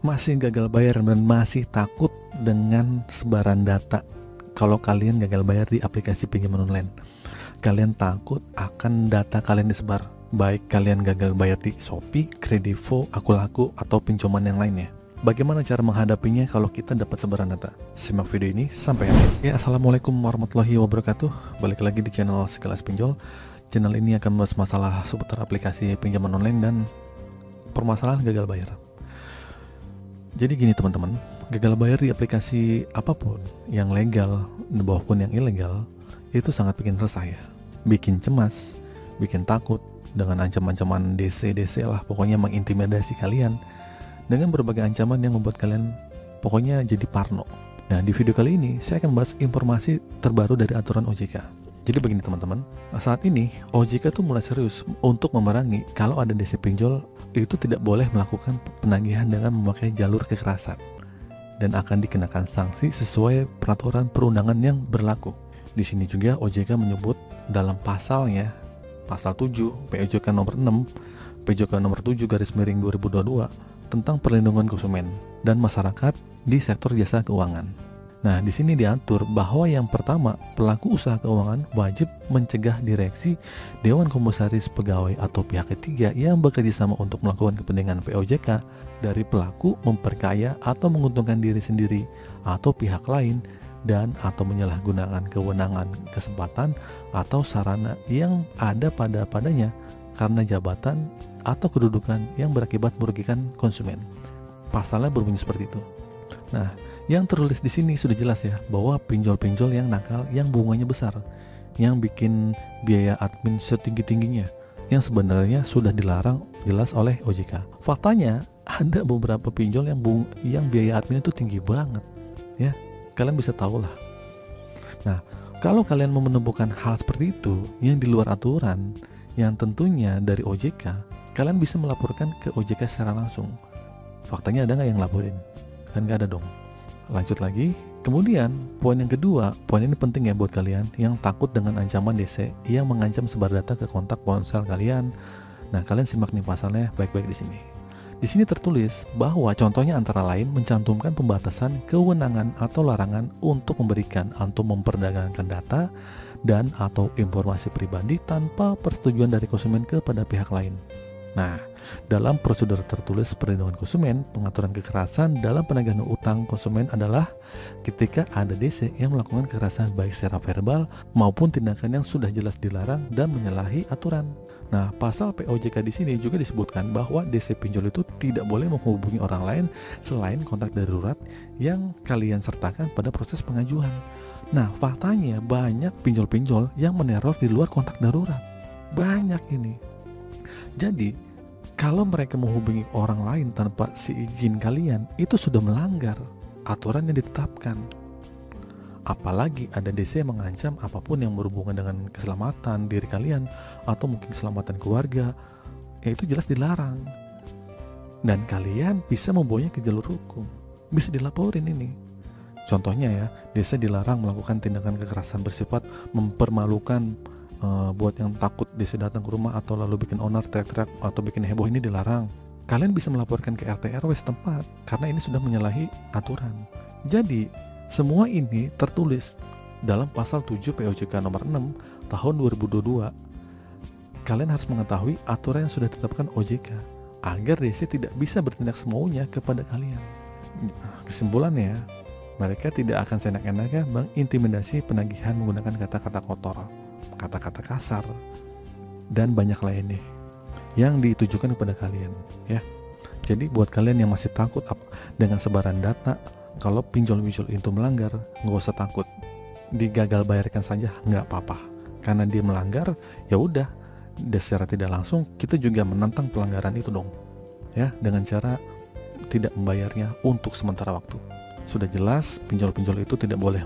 masih gagal bayar dan masih takut dengan sebaran data. Kalau kalian gagal bayar di aplikasi pinjaman online, kalian takut akan data kalian disebar, baik kalian gagal bayar di Shopee, Kredivo, Akulaku, atau pinjaman yang lainnya. Bagaimana cara menghadapinya kalau kita dapat sebaran data? Simak video ini sampai habis. Ya, assalamualaikum warahmatullahi wabarakatuh. Balik lagi di channel Sekilas Pinjol. Channel ini akan membahas masalah seputar aplikasi pinjaman online dan permasalahan gagal bayar. Jadi gini teman-teman, gagal bayar di aplikasi apapun yang legal maupun yang ilegal itu sangat bikin resah ya, bikin cemas, bikin takut dengan ancaman-ancaman DC lah, pokoknya mengintimidasi kalian dengan berbagai ancaman yang membuat kalian pokoknya jadi parno. Nah, di video kali ini saya akan bahas informasi terbaru dari aturan OJK. Jadi begini teman-teman, saat ini OJK tuh mulai serius untuk memerangi kalau ada DC pinjol itu tidak boleh melakukan penagihan dengan memakai jalur kekerasan dan akan dikenakan sanksi sesuai peraturan perundangan yang berlaku. Di sini juga OJK menyebut dalam pasalnya, pasal 7 POJK nomor 6, POJK nomor 7/2022 tentang perlindungan konsumen dan masyarakat di sektor jasa keuangan. Nah, di sini diatur bahwa yang pertama, pelaku usaha keuangan wajib mencegah direksi, dewan komisaris pegawai atau pihak ketiga yang bekerja sama untuk melakukan kepentingan POJK dari pelaku memperkaya atau menguntungkan diri sendiri atau pihak lain dan atau menyalahgunakan kewenangan, kesempatan atau sarana yang ada padanya karena jabatan atau kedudukan yang berakibat merugikan konsumen. Pasalnya berbunyi seperti itu. Nah, yang tertulis di sini sudah jelas ya bahwa pinjol-pinjol yang nakal, yang bunganya besar, yang bikin biaya admin setinggi-tingginya, yang sebenarnya sudah dilarang jelas oleh OJK. Faktanya ada beberapa pinjol yang biaya admin itu tinggi banget, ya. Kalian bisa tahu lah. Nah, kalau kalian mau menemukan hal seperti itu yang di luar aturan, yang tentunya dari OJK, kalian bisa melaporkan ke OJK secara langsung. Faktanya ada nggak yang laporin? Kan nggak ada dong. Lanjut lagi, kemudian poin yang kedua, poin ini penting ya buat kalian yang takut dengan ancaman DC yang mengancam sebar data ke kontak ponsel kalian. Nah, kalian simak nih pasalnya baik-baik di sini. Di sini tertulis bahwa contohnya antara lain mencantumkan pembatasan kewenangan atau larangan untuk memberikan atau memperdagangkan data dan atau informasi pribadi tanpa persetujuan dari konsumen kepada pihak lain. Nah, dalam prosedur tertulis perlindungan konsumen, pengaturan kekerasan dalam penagihan utang konsumen adalah ketika ada DC yang melakukan kekerasan baik secara verbal maupun tindakan yang sudah jelas dilarang dan menyalahi aturan. Nah, pasal POJK di sini juga disebutkan bahwa DC pinjol itu tidak boleh menghubungi orang lain selain kontak darurat yang kalian sertakan pada proses pengajuan. Nah, faktanya banyak pinjol-pinjol yang meneror di luar kontak darurat. Banyak ini. Jadi, kalau mereka menghubungi orang lain tanpa seizin kalian, itu sudah melanggar aturan yang ditetapkan. Apalagi ada DC yang mengancam apapun yang berhubungan dengan keselamatan diri kalian atau mungkin keselamatan keluarga, ya itu jelas dilarang. Dan kalian bisa membawanya ke jalur hukum, bisa dilaporin ini. Contohnya ya, DC dilarang melakukan tindakan kekerasan bersifat mempermalukan. Buat yang takut DC datang ke rumah atau lalu bikin onar, teriak-teriak atau bikin heboh, ini dilarang. Kalian bisa melaporkan ke RT RW setempat karena ini sudah menyalahi aturan. Jadi semua ini tertulis dalam pasal 7 POJK nomor 6 tahun 2022. Kalian harus mengetahui aturan yang sudah ditetapkan OJK agar DC tidak bisa bertindak semaunya kepada kalian. Kesimpulannya, mereka tidak akan seenak-enaknya mengintimidasi penagihan menggunakan kata-kata kotor, kata-kata kasar, dan banyak lainnya yang ditujukan kepada kalian ya. Jadi buat kalian yang masih takut dengan sebaran data, kalau pinjol-pinjol itu melanggar, nggak usah takut, digagal bayarkan saja nggak apa-apa, karena dia melanggar ya udah, secara tidak langsung kita juga menentang pelanggaran itu dong ya, dengan cara tidak membayarnya untuk sementara waktu. Sudah jelas pinjol-pinjol itu tidak boleh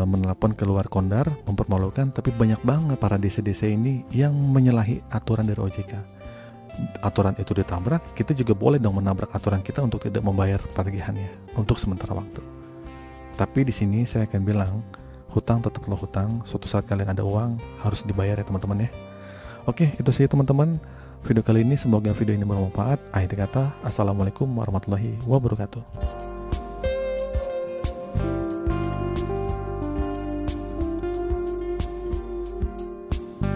menelpon keluar kondar, mempermalukan, tapi banyak banget para DC-DC ini yang menyalahi aturan dari OJK. Aturan itu ditabrak, kita juga boleh dong menabrak aturan kita untuk tidak membayar tagihannya untuk sementara waktu. Tapi di sini saya akan bilang, hutang tetaplah hutang. Suatu saat kalian ada uang harus dibayar ya teman-teman ya. Oke, itu sih teman-teman. video kali ini. Semoga video ini bermanfaat. Akhir kata, assalamualaikum warahmatullahi wabarakatuh.